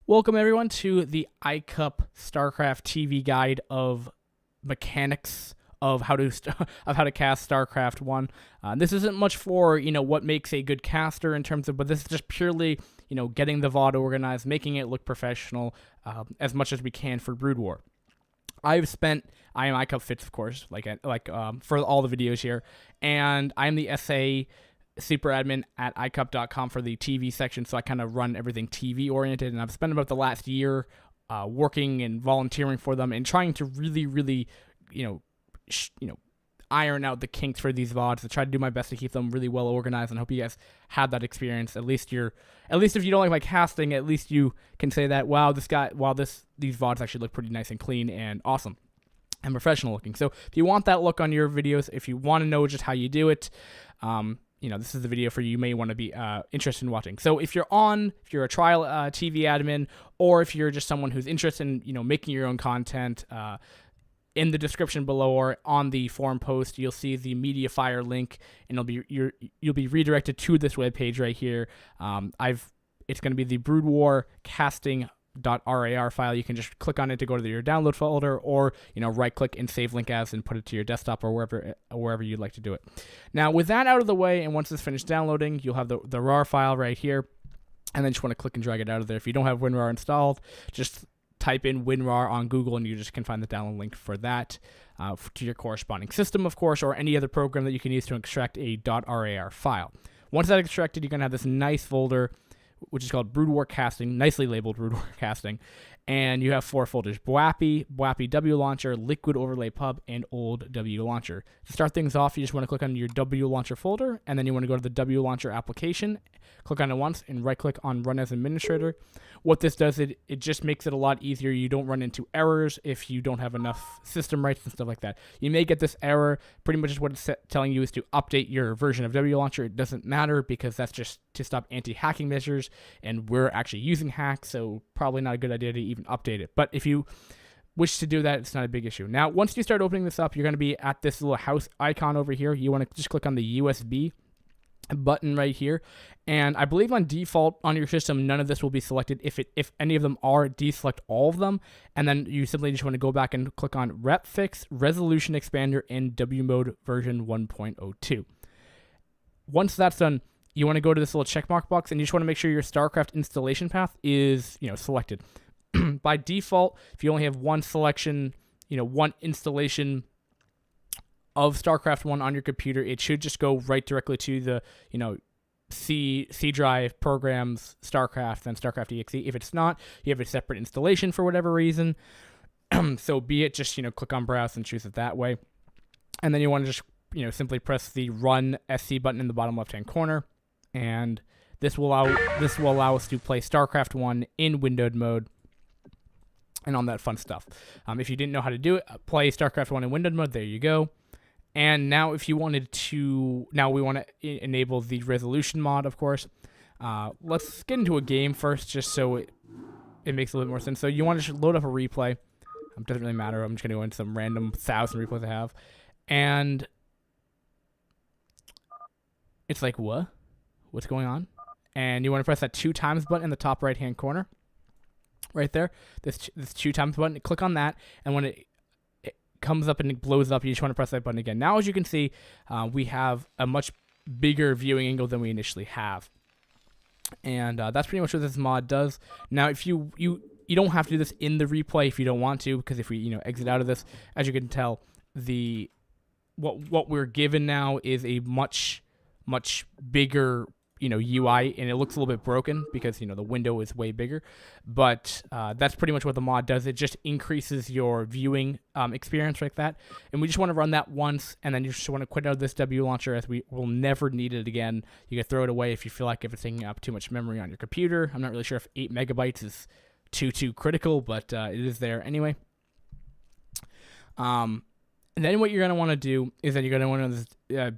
Welcome everyone to the iCCup StarCraft TV guide of mechanics of how to cast StarCraft 1. This isn't much for what makes a good caster in terms of, but this is just purely getting the VOD organized, making it look professional as much as we can for Brood War. I am iCCup Fits, of course, for all the videos here, and I'm the SA super admin at iCCup.com for the TV section, so I kind of run everything TV oriented, and I've spent about the last year working and volunteering for them and trying to really iron out the kinks for these VODs to try to do my best to keep them really well organized, and hope you guys had that experience. At least if you don't like my casting, at least you can say that these VODs actually look pretty nice and clean and awesome and professional looking. So if you want that look on your videos, if you want to know just how you do it, this is the video for you. You may want to be interested in watching. So if you're a trial TV admin, or if you're just someone who's interested in making your own content, in the description below or on the forum post, you'll see the Mediafire link, and you'll be redirected to this webpage right here. It's going to be the Brood War casting .rar file. You can just click on it to go to your download folder, or right click and save link as and put it to your desktop or wherever you'd like to do it. Now with that out of the way, and once it's finished downloading, you'll have the RAR file right here, and then just want to click and drag it out of there. If you don't have WinRAR installed, just type in WinRAR on Google and you just can find the download link for that to your corresponding system, of course, or any other program that you can use to extract a .rar file. Once that's extracted, you're going to have this nice folder which is called Brood War Casting, nicely labeled Brood War Casting, and you have 4 folders: BWAPI W Launcher, Liquid Overlay Pub, and Old W Launcher. To start things off, you just want to click on your W Launcher folder, and then you want to go to the W Launcher application, click on it once, and right-click on Run as Administrator. What this does, it just makes it a lot easier. You don't run into errors if you don't have enough system rights and stuff like that. You may get this error. Pretty much what it's telling you is to update your version of W Launcher. It doesn't matter because that's just to stop anti-hacking measures, and we're actually using hacks, so probably not a good idea to even update it. But if you wish to do that, it's not a big issue. Now, once you start opening this up, you're going to be at this little house icon over here. You want to just click on the USB button right here, and I believe on default on your system none of this will be selected. If any of them are, deselect all of them, and then you simply just want to go back and click on Rep Fix Resolution Expander in W Mode version 1.02. Once that's done, you want to go to this little checkmark box, and you just want to make sure your StarCraft installation path is selected. By default, if you only have one selection, one installation of StarCraft 1 on your computer, it should just go right directly to the C drive, programs, StarCraft, then StarCraft EXE. If it's not, you have a separate installation for whatever reason, so be it, just click on browse and choose it that way. And then you want to just simply press the Run SC button in the bottom left hand corner, and this will allow us to play StarCraft 1 in windowed mode and all that fun stuff. If you didn't know how to do it, play StarCraft 1 in windowed mode. There you go. And now if you wanted to, now we want to enable the resolution mod, of course. Let's get into a game first, just so it makes a little bit more sense. So you want to just load up a replay. It doesn't really matter. I'm just going to go into some random 1,000 replays I have. And it's like, what? What's going on? And you want to press that 2 times button in the top right-hand corner. Right there. This 2 times button. Click on that, and when it comes up and it blows up, you just want to press that button again. Now, as you can see, we have a much bigger viewing angle than we initially have, and that's pretty much what this mod does. Now, if you don't have to do this in the replay if you don't want to, because if we exit out of this, as you can tell, what we're given now is a much bigger UI, and it looks a little bit broken because the window is way bigger, but that's pretty much what the mod does. It just increases your viewing experience like that, and we just want to run that once, and then you just want to quit out of this W launcher, as we will never need it again. You can throw it away if you feel like it's taking up too much memory on your computer. I'm not really sure if 8 megabytes is too critical, but it is there anyway. And then what you're going to want to do is that you're going to want to this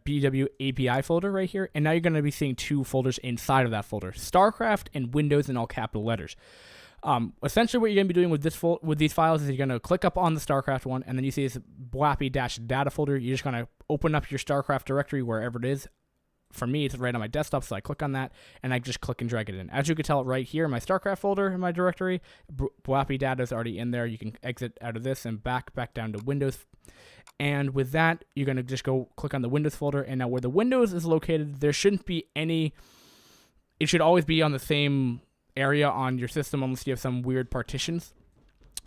BW API folder right here, and now you're going to be seeing 2 folders inside of that folder: StarCraft and Windows in all capital letters. Essentially, what you're going to be doing with these files is you're going to click up on the StarCraft one, and then you see this BWAPI-data folder. You're just going to open up your StarCraft directory wherever it is for me, it's right on my desktop, so I click on that, and I just click and drag it in. As you can tell right here in my StarCraft folder in my directory, BWAPI data is already in there. You can exit out of this and back down to Windows. And with that, you're going to just go click on the Windows folder, and now where the Windows is located, there shouldn't be any, it should always be on the same area on your system unless you have some weird partitions.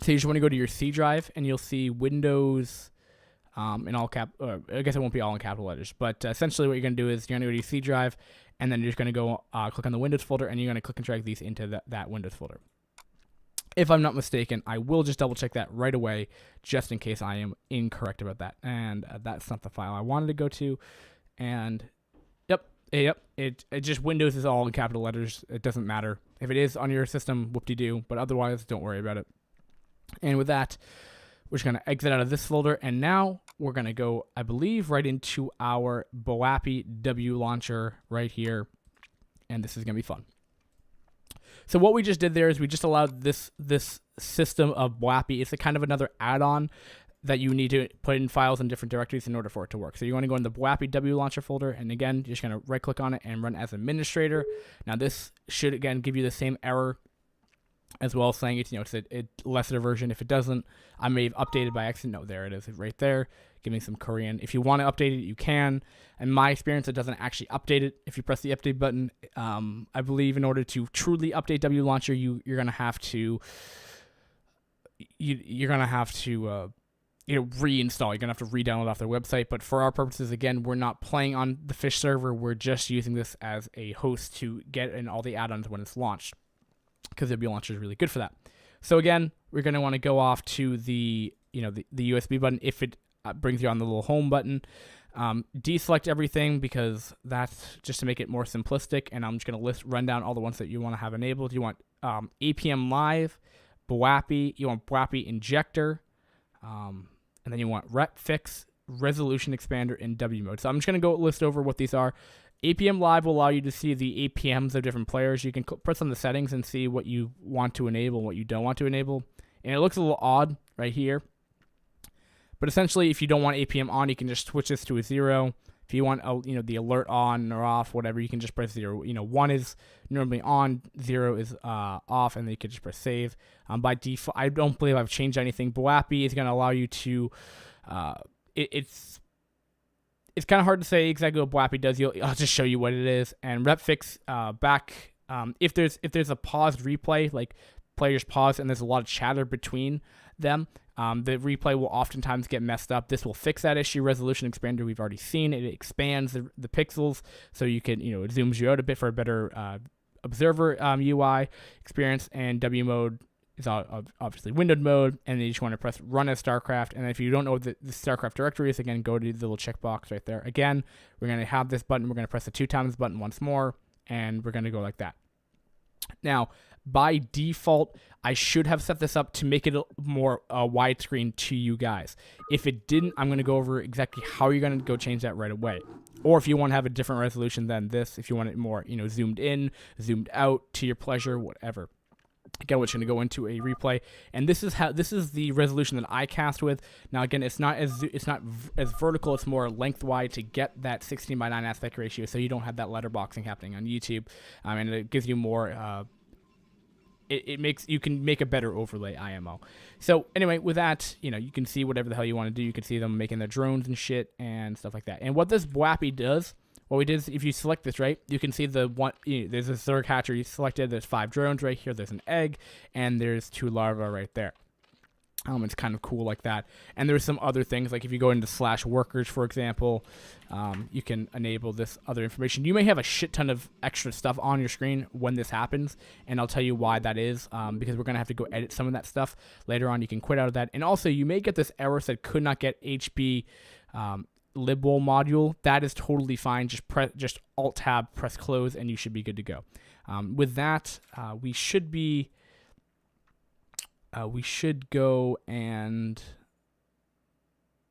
So you just want to go to your C drive, and you'll see Windows in all cap, I guess it won't be all in capital letters, but essentially what you're going to do is you're going to go to your C drive, and then you're just going to go click on the Windows folder, and you're going to click and drag these into that Windows folder. If I'm not mistaken, I will just double check that right away, just in case I am incorrect about that. And that's not the file I wanted to go to. And yep, it just Windows is all in capital letters. It doesn't matter. If it is on your system, whoop-de-doo, but otherwise, don't worry about it. And with that, we're just going to exit out of this folder, and now we're going to go, I believe, right into our BWAPI W launcher right here, and this is going to be fun. So what we just did there is we just allowed this system of BWAPI. It's a kind of another add-on that you need to put in files in different directories in order for it to work. So you want to go in the BWAPI W launcher folder, and again, you're just going to right-click on it and run as administrator. Now this should, again, give you the same error as well, saying it's, it's a lesser version. If it doesn't, I may have updated by accident. No, there it is right there. Give me some Korean. If you want to update it, you can. In my experience, it doesn't actually update it. If you press the update button, I believe in order to truly update W Launcher, you're gonna have to reinstall. You're gonna have to re-download off their website. But for our purposes, again, we're not playing on the Fish server. We're just using this as a host to get in all the add-ons when it's launched, because the W Launcher is really good for that. So again, we're going to want to go off to the USB button. If it brings you on the little home button, deselect everything, because that's just to make it more simplistic. And I'm just going to run down all the ones that you want to have enabled. You want APM Live, BWAPI, you want BWAPI Injector, and then you want Rep Fix, Resolution Expander, and W Mode. So I'm just going to go list over what these are. APM Live will allow you to see the APMs of different players. You can press on the settings and see what you want to enable and what you don't want to enable. And it looks a little odd right here. But essentially, if you don't want APM on, you can just switch this to a 0. If you want the alert on or off, whatever, you can just press 0. 1 is normally on, 0 is off, and then you can just press save. By default, I don't believe I've changed anything. BWAPI is going to allow you to it's kind of hard to say exactly what BWAPI does. I'll just show you what it is. And RepFix if there's a paused replay, like players pause and there's a lot of chatter between them, the replay will oftentimes get messed up. This will fix that issue. Resolution Expander, we've already seen. It expands the pixels, so you can, it zooms you out a bit for a better observer UI experience. And W mode is obviously windowed mode, and then you just want to press Run as StarCraft. And if you don't know what the StarCraft directory is, again, go to the little checkbox right there. Again, we're going to have this button. We're going to press the 2 times button once more, and we're going to go like that. Now, by default, I should have set this up to make it more widescreen to you guys. If it didn't, I'm going to go over exactly how you're going to go change that right away. Or if you want to have a different resolution than this, if you want it more, zoomed in, zoomed out, to your pleasure, whatever. Again, we're just going to go into a replay, and this is the resolution that I cast with. Now, again, it's not as vertical; it's more lengthwise to get that 16:9 aspect ratio, so you don't have that letterboxing happening on YouTube, and it gives you more. You can make a better overlay IMO. So anyway, with that, you can see whatever the hell you want to do. You can see them making their drones and shit and stuff like that. And what this BWAPI does. What we did is, if you select this, right, you can see there's a Zerg hatchery you selected. There's 5 drones right here. There's an egg, and there's 2 larvae right there. It's kind of cool like that. And there's some other things, like if you go into /workers, for example, you can enable this other information. You may have a shit ton of extra stuff on your screen when this happens, and I'll tell you why that is, because we're going to have to go edit some of that stuff later on. You can quit out of that. And also, you may get this error that could not get HB libwol module. That is totally fine. Just Alt Tab, press close, and you should be good to go. With that, we should go and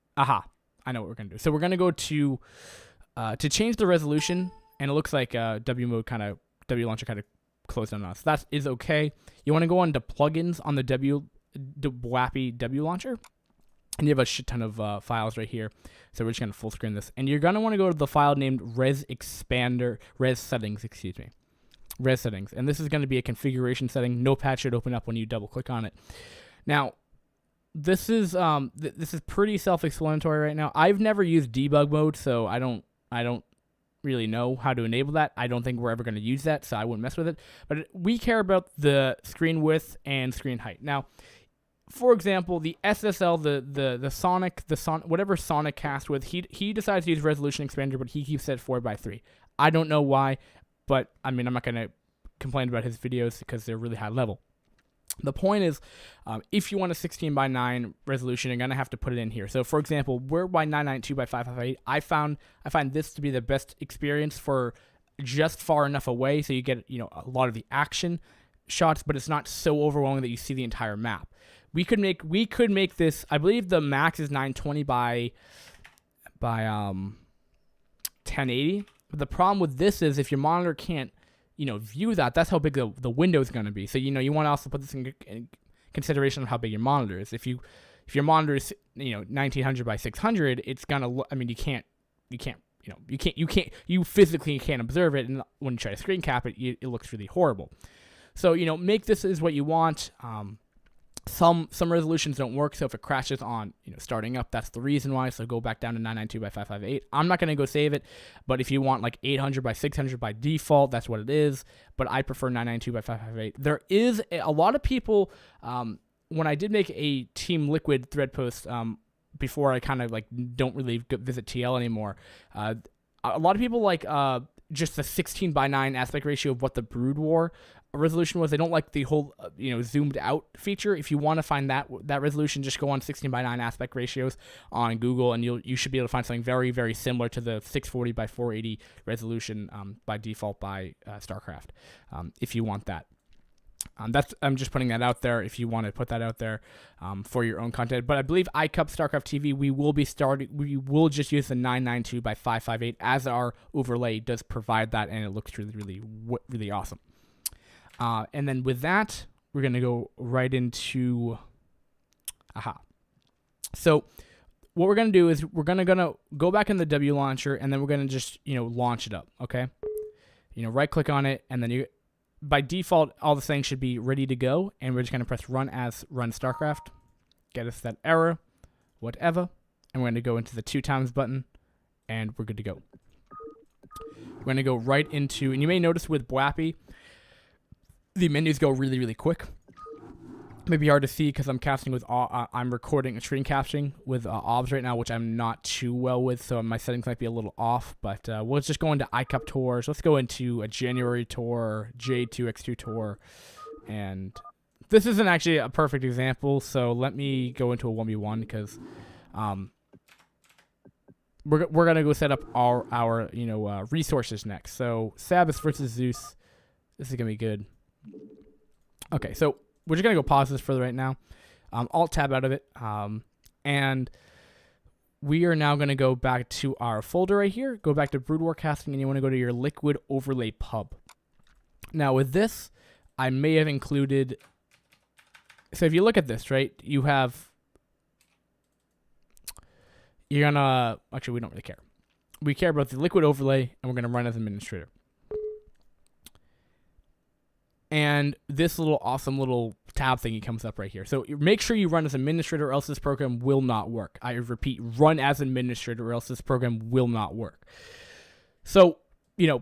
I know what we're gonna do. So we're gonna go to change the resolution, and it looks like W launcher kind of closed on us. That is okay. You want to go on to plugins on the BWAPI W launcher. and you have a shit ton of files right here. So we're just going to full screen this. And you're going to want to go to the file named res settings. And this is going to be a configuration setting. Notepad should open up when you double click on it. Now, this is pretty self-explanatory right now. I've never used debug mode, so I don't really know how to enable that. I don't think we're ever going to use that, so I wouldn't mess with it. But we care about the screen width and screen height. Now, for example, the SSL, whatever Sonic cast with, he decides to use resolution expander, but he keeps it 4:3. I don't know why, but I mean, I'm not going to complain about his videos because they're really high level. The point is, if you want a 16:9 resolution, you're going to have to put it in here. So, for example, we're by 992:558. I find this to be the best experience for just far enough away so you get, a lot of the action shots, but it's not so overwhelming that you see the entire map. We could make this, I believe the max is 920 by 1080. But the problem with this is if your monitor can't, view that, that's how big the window is going to be. So, you want to also put this in consideration of how big your monitor is. If your monitor is, 1900 by 600, it's going to, you physically can't observe it. And when you try to screen cap it, it looks really horrible. So, make this is what you want. Some resolutions don't work, so if it crashes on starting up, that's the reason why. So go back down to 992:558. I'm not going to go save it, but if you want like 800 by 600 by default, that's what it is. But I prefer 992:558. There is a lot of people. When I did make a Team Liquid thread post before, I kind of don't really visit TL anymore. A lot of people like just the 16:9 aspect ratio of what the Brood War resolution was. They don't like the whole zoomed out feature. If you want to find that resolution, just go on 16:9 aspect ratios on Google, and you should be able to find something very, very similar to the 640 by 480 resolution by default by StarCraft. If you want that. I'm just putting that out there if you want to put that out there for your own content. But I believe iCCupStarCraftTV, we will just use the 992 by 558 as our overlay. It does provide that, and it looks really, really, really awesome. And then with that, we're going to go right into, So what we're going to do is we're going to go back in the W launcher, and then we're going to just, launch it up. Okay. Right click on it, and then by default, all the things should be ready to go. And we're just going to press run StarCraft, get us that error, whatever. And we're going to go into the 2x button, and we're good to go. We're going to go right into, and you may notice with Bwappy, the menus go really, really quick. Maybe hard to see because I'm casting with, I'm recording and screen capturing with OBS right now, which I'm not too well with, so my settings might be a little off. But we'll just go into iCCup tours. Let's go into a January tour, J2X2 tour, and this isn't actually a perfect example. So let me go into a 1v1 because we're gonna go set up our resources next. So Sabbath versus Zeus. This is gonna be good. Okay, so we're just going to go pause this for right now. Alt tab out of it. And we are now going to go back to our folder right here. Go back to Brood War Casting, and you want to go to your Liquid Overlay Pub. Now with this, I may have included... So if you look at this, right, you have... You're going to... Actually, we don't really care. We care about the Liquid Overlay, and we're going to run as administrator. And this awesome little tab thingy comes up right here. So make sure you run as administrator or else this program will not work. I repeat, run as administrator or else this program will not work. So,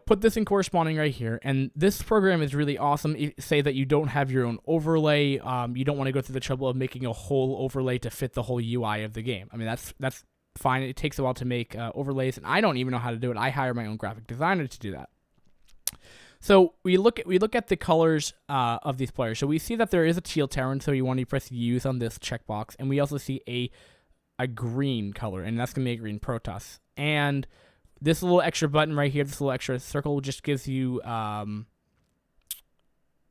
put this in corresponding right here. And this program is really awesome. Say that you don't have your own overlay. You don't want to go through the trouble of making a whole overlay to fit the whole UI of the game. I mean, that's fine. It takes a while to make overlays, and I don't even know how to do it. I hire my own graphic designer to do that. So we look at the colors of these players. So we see that there is a teal Terran, so you want to press use on this checkbox, and we also see a green color, and that's gonna be a green Protoss. And this little extra button right here, this little extra circle, just gives you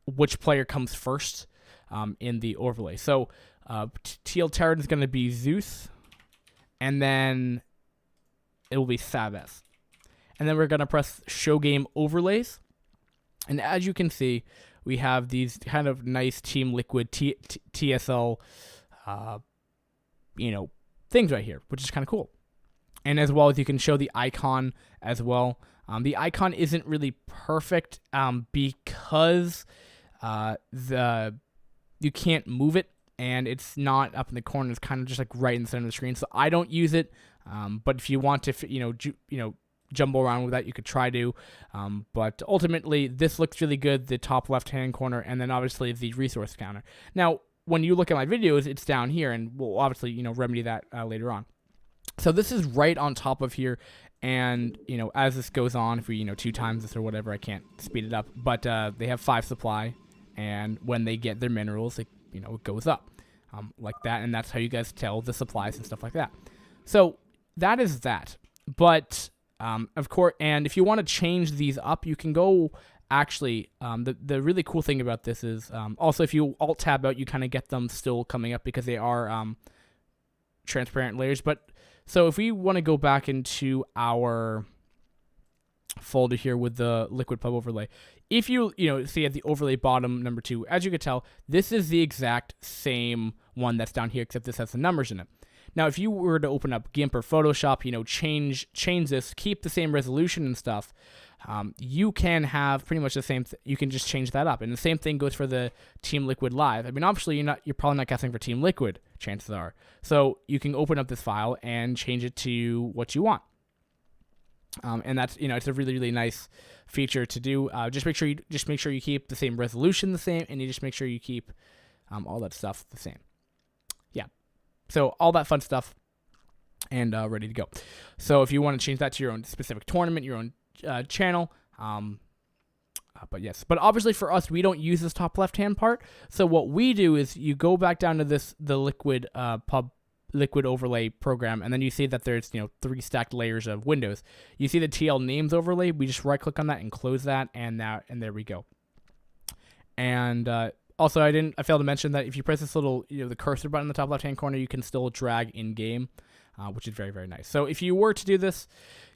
which player comes first in the overlay. So teal Terran is gonna be Zeus, and then it will be Sabbath, and then we're gonna press Show Game Overlays. And as you can see, we have these kind of nice Team Liquid TSL, things right here, which is kind of cool. And as well as you can show the icon as well. The icon isn't really perfect because you can't move it, and it's not up in the corner. It's kind of just like right in the center of the screen. So I don't use it, but if you want to, jumble around with that, you could try to. But ultimately, this looks really good. The top left-hand corner, and then obviously the resource counter. Now, when you look at my videos, it's down here, and we'll obviously remedy that later on. So this is right on top of here, and as this goes on, if we 2 times this or whatever, I can't speed it up, but they have 5 supply, and when they get their minerals, it goes up like that, and that's how you guys tell the supplies and stuff like that. So that is that. But of course, and if you want to change these up, you can go. Actually, the really cool thing about this is also if you alt tab out, you kind of get them still coming up because they are transparent layers. But so if we want to go back into our folder here with the liquid pub overlay, if you see at the overlay bottom number 2, as you can tell, this is the exact same one that's down here, except this has the numbers in it. Now, if you were to open up GIMP or Photoshop, change this, keep the same resolution and stuff, you can have pretty much the same. You can just change that up, and the same thing goes for the Team Liquid Live. I mean, obviously, you're probably not casting for Team Liquid, chances are. So you can open up this file and change it to what you want. And that's it's a really, really nice feature to do. Just make sure you keep the same resolution the same, and you just make sure you keep all that stuff the same. Yeah. So all that fun stuff, and ready to go. So if you want to change that to your own specific tournament, your own channel, but obviously for us, we don't use this top left-hand part. So what we do is you go back down to the liquid liquid overlay program, and then you see that there's 3 stacked layers of windows. You see the TL names overlay. We just right click on that and close that, and there we go. And also, I failed to mention that if you press this little the cursor button in the top left hand corner, you can still drag in game, which is very, very nice. So if you were to do this,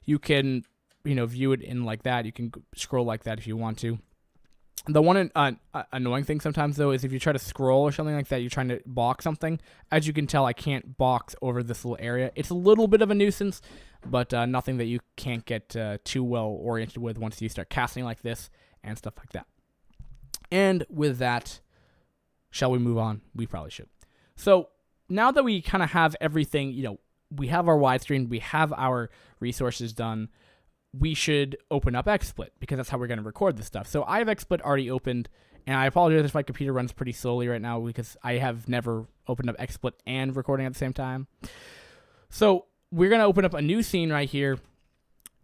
you can view it in like that. You can scroll like that if you want to. The one annoying thing sometimes, though, is if you try to scroll or something like that, you're trying to box something. As you can tell, I can't box over this little area. It's a little bit of a nuisance, but nothing that you can't get too well oriented with once you start casting like this and stuff like that. And with that, shall we move on? We probably should. So now that we kind of have everything, we have our widescreen, we have our resources done, we should open up XSplit, because that's how we're going to record this stuff. So I have XSplit already opened, and I apologize if my computer runs pretty slowly right now, because I have never opened up XSplit and recording at the same time. So we're going to open up a new scene right here,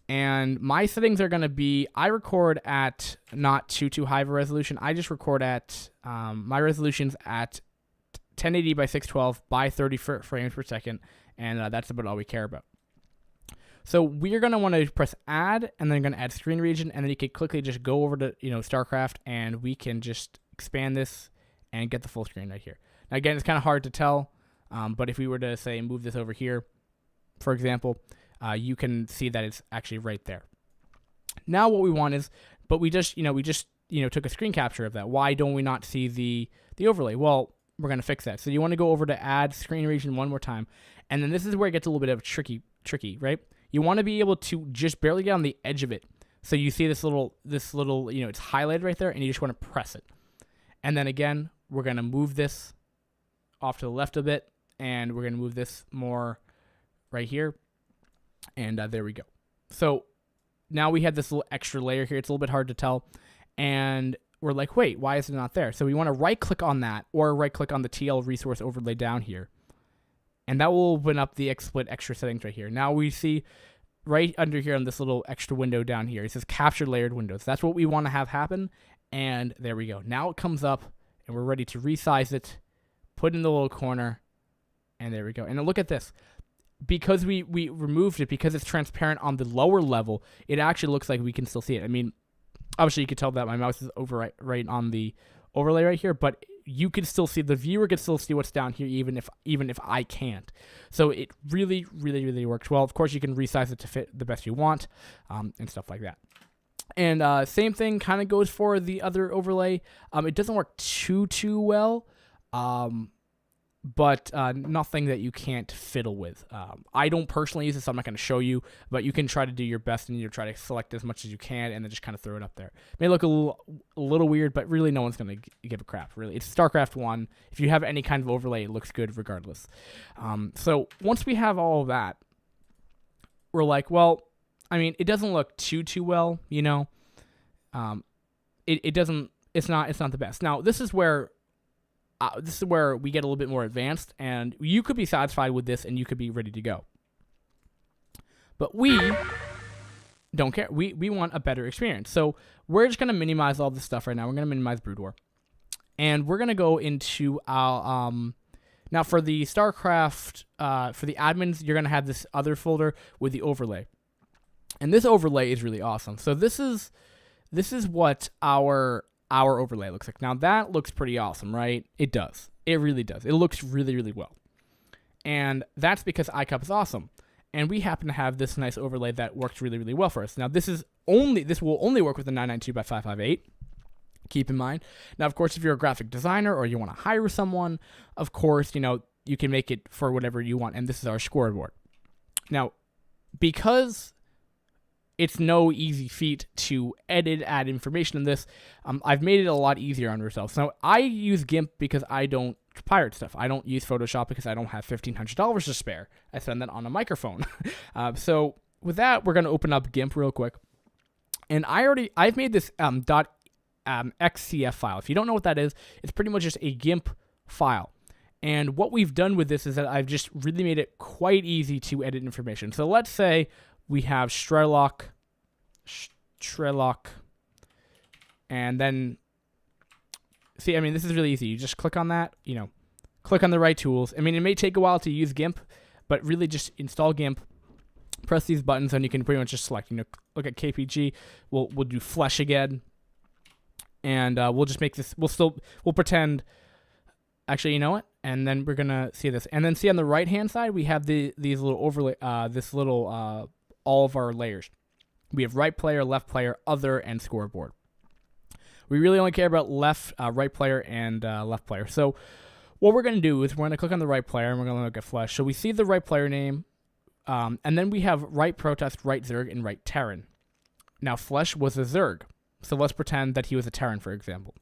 and my settings are going to be, I record at not too high of a resolution. I just record at, my resolution's at 1080 by 612 by 30 frames per second, and that's about all we care about. So we're going to want to press add, and then going to add screen region, and then you can quickly just go over to StarCraft, and we can just expand this and get the full screen right here. Now again, it's kind of hard to tell, but if we were to say move this over here, for example, you can see that it's actually right there. Now what we want is, but we just took a screen capture of that. Why don't we not see the overlay? Well, we're going to fix that. So you want to go over to add screen region one more time, and then this is where it gets a little bit of tricky, right? You want to be able to just barely get on the edge of it. So you see this little, it's highlighted right there, and you just want to press it. And then again, we're going to move this off to the left a bit, and we're going to move this more right here. And there we go. So now we have this little extra layer here. It's a little bit hard to tell. And we're like, wait, why is it not there? So we want to right click on that, or right click on the TL resource overlay down here. And that will open up the XSplit extra settings right here. Now we see right under here on this little extra window down here, it says capture layered windows. That's what we want to have happen. And there we go. Now it comes up, and we're ready to resize it, put it in the little corner, and there we go. And look at this. Because we removed it, because it's transparent on the lower level, it actually looks like we can still see it. I mean, obviously you can tell that my mouse is over right on the overlay right here, but you can still see, the viewer can still see what's down here, even if I can't. So it really, really, really works well. Of course, you can resize it to fit the best you want, and stuff like that. And same thing kind of goes for the other overlay. It doesn't work too well, but nothing that you can't fiddle with. I don't personally use this, so I'm not going to show you, but you can try to do your best and you try to select as much as you can and then just kind of throw it up there. It may look a little weird, but really no one's going to give a crap, really. It's StarCraft 1. If you have any kind of overlay, it looks good regardless. So once we have all of that, we're like, well, I mean, it doesn't look too well, you know. It doesn't. It's not the best. Now this is where we get a little bit more advanced, and you could be satisfied with this, and you could be ready to go. But we don't care. We want a better experience. So we're just gonna minimize all this stuff right now. We're gonna minimize Brood War, and we're gonna go into our now for the StarCraft for the admins, you're gonna have this other folder with the overlay, and this overlay is really awesome. So this is what our overlay looks like. Now that looks pretty awesome, right? It does. It really does. It looks really, really well. And that's because iCCup is awesome. And we happen to have this nice overlay that works really, really well for us. Now this will only work with the 992 by 558. Keep in mind. Now, of course, if you're a graphic designer or you want to hire someone, of course, you know, you can make it for whatever you want. And this is our scoreboard. Now, because it's no easy feat to add information in this, I've made it a lot easier on yourself. So I use GIMP because I don't pirate stuff. I don't use Photoshop because I don't have $1,500 to spare. I spend that on a microphone. So with that, we're going to open up GIMP real quick. And I've made this .xcf file. If you don't know what that is, it's pretty much just a GIMP file. And what we've done with this is that I've just really made it quite easy to edit information. So let's say we have Strelok, and then, see, I mean, this is really easy. You just click on that, you know, click on the right tools. I mean, it may take a while to use GIMP, but really just install GIMP, press these buttons, and you can pretty much just select, you know, look at KPG, we'll do Flesh again, and we'll just make this, we'll pretend, actually, you know what? And then we're going to see this. And then see on the right-hand side, we have these little overlay, all of our layers. We have right player, left player, other, and scoreboard. We really only care about right player, and left player. So what we're going to do is we're going to click on the right player, and we're going to look at Flesh. So we see the right player name, and then we have right Protest, right Zerg, and right Terran. Now Flesh was a Zerg, so let's pretend that he was a Terran, for example.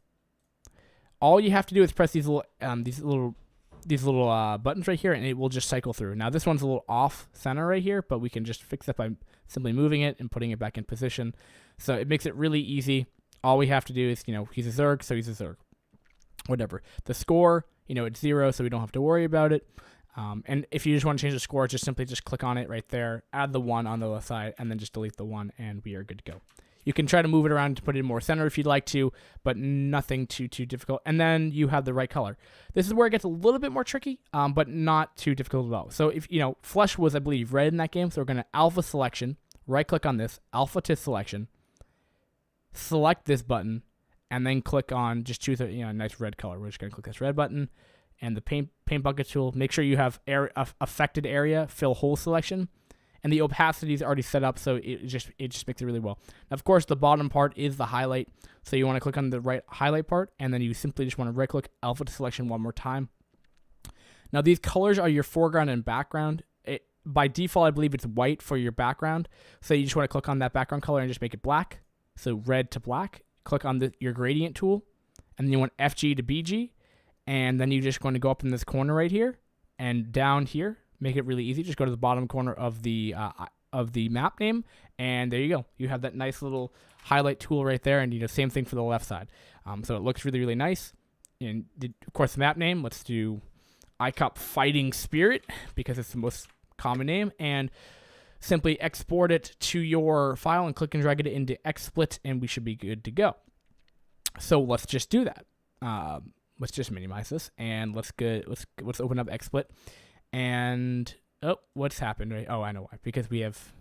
All you have to do is press these little buttons right here, and it will just cycle through. Now this one's a little off center right here, but we can just fix that by simply moving it and putting it back in position. So it makes it really easy. All we have to do is, you know, he's a Zerg, so he's a Zerg. Whatever. The score, you know, it's 0, so we don't have to worry about it. And if you just want to change the score, just simply click on it right there, add the 1 on the left side, and then just delete the 1, and we are good to go. You can try to move it around to put it in more center if you'd like to, but nothing too difficult. And then you have the right color. This is where it gets a little bit more tricky, but not too difficult at all. So if, you know, Flesh was, I believe, red in that game, so we're going to alpha selection, right-click on this, alpha to selection, select this button, and then click on, just choose a, you know, nice red color. We're just going to click this red button, and the paint bucket tool. Make sure you have affected area, fill hole selection. And the opacity is already set up, so it just makes it really well. Now, of course, the bottom part is the highlight. So you want to click on the right highlight part, and then you simply just want to right-click alpha to selection one more time. Now, these colors are your foreground and background. By default, I believe it's white for your background. So you just want to click on that background color and just make it black. So red to black. Click on your gradient tool, and then you want FG to BG. And then you're just going to go up in this corner right here and down here. Make it really easy. Just go to the bottom corner of the map name, and there you go. You have that nice little highlight tool right there, and you know, same thing for the left side. So it looks really, really nice. And of course, the map name. Let's do iCCup Fighting Spirit because it's the most common name, and simply export it to your file and click and drag it into XSplit, and we should be good to go. So let's just do that. Let's just minimize this, and let's open up XSplit. And, oh, what's happened, right? Oh, I know why. Because we have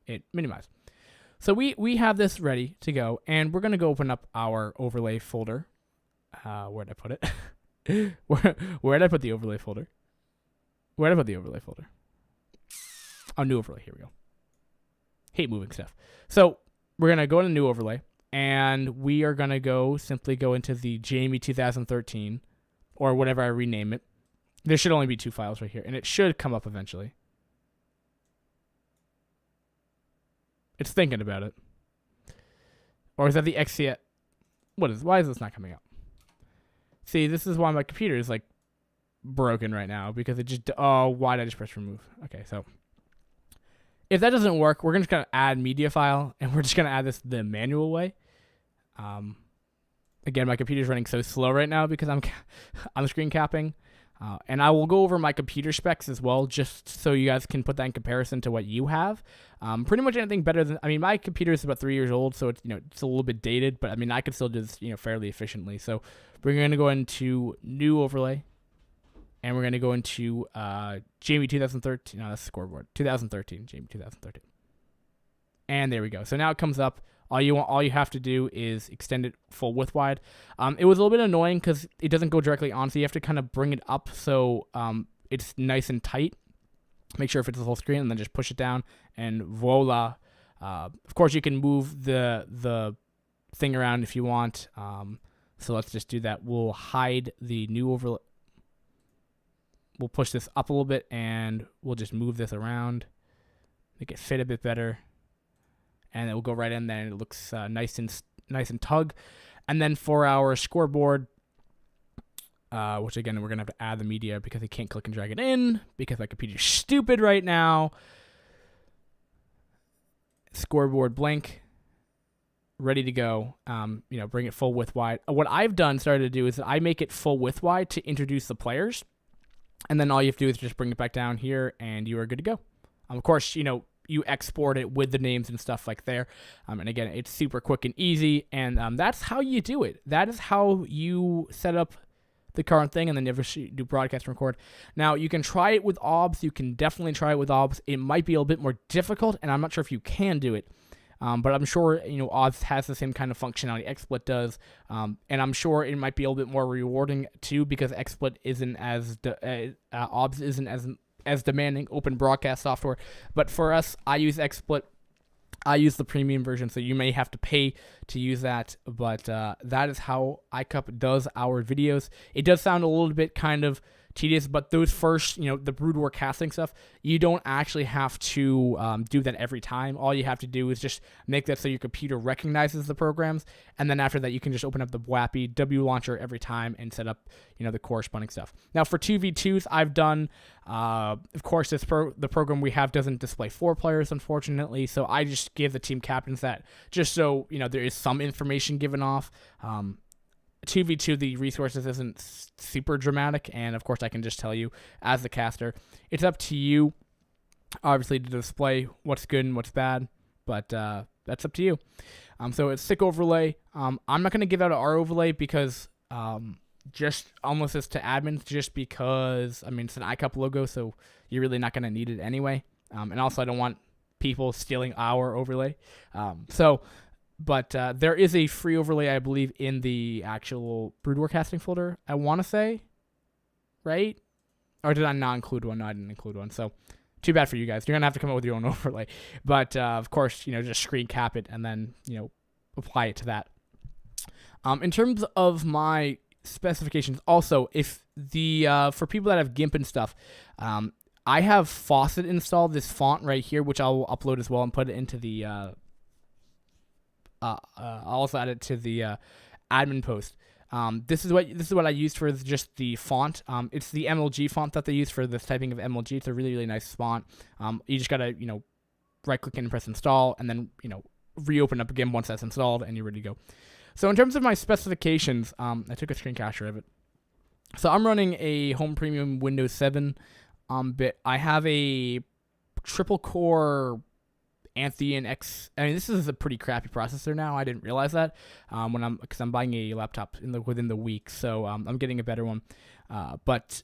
it minimized. So we have this ready to go, and we're going to go open up our overlay folder. Where did I put it? where did I put the overlay folder? Where did I put the overlay folder? Oh, new overlay. Here we go. Hate moving stuff. So we're going to go into new overlay, and we are going to simply go into the Jamie 2013, or whatever I rename it. There should only be 2 files right here, and it should come up eventually. It's thinking about it. Or is that the XCF? Why is this not coming up? See, this is why my computer is like broken right now, because it just, oh, why did I just press remove? Okay, so if that doesn't work, we're just gonna add media file, and we're just gonna add this the manual way. Again, my computer's running so slow right now because I'm screen capping. And I will go over my computer specs as well, just so you guys can put that in comparison to what you have. Pretty much anything better than, I mean, my computer is about 3 years old, so it's, it's a little bit dated, but I mean, I could still do this, fairly efficiently. So we're going to go into new overlay, and we're going to go into Jamie 2013. No, that's scoreboard. 2013, Jamie 2013. And there we go. So now it comes up. All you have to do is extend it full width wide. It was a little bit annoying because it doesn't go directly on, so you have to kind of bring it up so it's nice and tight. Make sure it fits the whole screen, and then just push it down, and voila. Of course, you can move the thing around if you want. So let's just do that. We'll hide the new overlay. We'll push this up a little bit, and we'll just move this around, make it fit a bit better. And it will go right in there, and it looks nice and tug. And then for our scoreboard, which again we're gonna have to add the media because I can't click and drag it in because my computer's stupid right now. Scoreboard blank, ready to go. Bring it full width wide. What I've started to do is that I make it full width wide to introduce the players, and then all you have to do is just bring it back down here, and you are good to go. Of course, you export it with the names and stuff like there. And again, it's super quick and easy, and that's how you do it. That is how you set up the current thing, and then you do broadcast and record. Now, you can try it with OBS. You can definitely try it with OBS. It might be a little bit more difficult, and I'm not sure if you can do it. But I'm sure, OBS has the same kind of functionality XSplit does. And I'm sure it might be a little bit more rewarding, too, because XSplit isn't OBS isn't as demanding open broadcast software. But for us, I use XSplit. I use the premium version, so you may have to pay to use that, but that is how iCCup does our videos. It does sound a little bit kind of tedious, but those first, the brood war casting stuff, you don't actually have to do that every time. All you have to do is just make that so your computer recognizes the programs, and then after that, you can just open up the WAPI W launcher every time and set up, the corresponding stuff. Now, for 2v2s, I've done, of course, the program we have doesn't display 4 players, unfortunately, so I just give the team captains that, just so, there is some information given off. 2v2, the resources isn't super dramatic, and of course I can just tell you as the caster, it's up to you obviously to display what's good and what's bad, but that's up to you. So it's stick overlay. I'm not going to give out an R overlay because just almost as to admins, just because it's an iCCup logo, so you're really not going to need it anyway, and also I don't want people stealing our overlay. But there is a free overlay, I believe, in the actual Brood War casting folder, I want to say, right? Or did I not include one? No, I didn't include one. So too bad for you guys. You're going to have to come up with your own overlay. But, of course, just screen cap it and then, apply it to that. In terms of my specifications, also, if for people that have GIMP and stuff, I have Faucet installed, this font right here, which I'll upload as well and put it into the... I'll also add it to the admin post. This is what I used for just the font. It's the MLG font that they use for this typing of MLG. It's a really, really nice font. You just gotta right click and press install, and then reopen up again once that's installed, and you're ready to go. So in terms of my specifications, I took a screen capture of it. So I'm running a home premium Windows 7 bit. I have a triple core Amphion X. This is a pretty crappy processor now. I didn't realize that because I'm buying a laptop within the week, so I'm getting a better one. But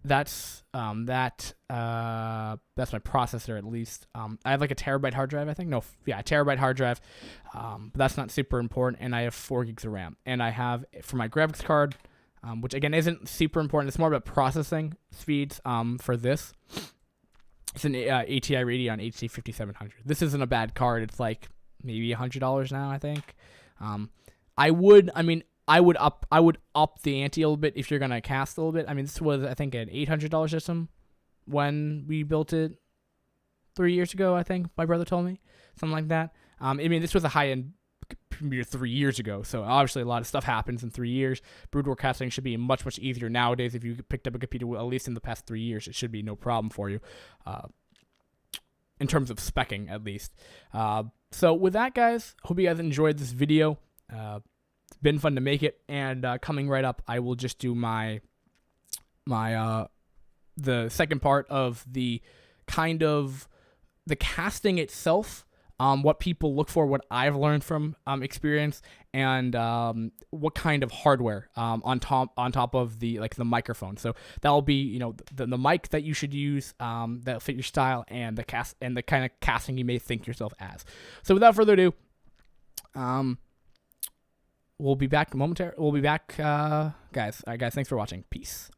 that's my processor at least. I have like a terabyte hard drive, I think. A terabyte hard drive. But that's not super important, and I have 4 gigs of RAM. And I have for my graphics card, which again isn't super important. It's more about processing speeds. For this. It's an ATI Radeon HC5700. This isn't a bad card. It's like maybe $100 now, I think. I would up the ante a little bit if you're gonna cast a little bit. I mean, this was, I think, an $800 system when we built it 3 years ago. I think my brother told me something like that. I mean, this was a high-end computer 3 years ago, so obviously a lot of stuff happens in 3 years. Brood War casting should be much easier nowadays. If you picked up a computer, at least in the past 3 years, it should be no problem for you, in terms of specking at least. So with that, guys, hope you guys enjoyed this video. It's been fun to make it, and coming right up, I will just do the second part of the kind of the casting itself. What people look for, what I've learned from experience, and what kind of hardware on top of the microphone. So that'll be the mic that you should use that'll fit your style, and the kind of casting you may think yourself as. So without further ado, we'll be back momentarily. We'll be back, guys. All right, guys. Thanks for watching. Peace.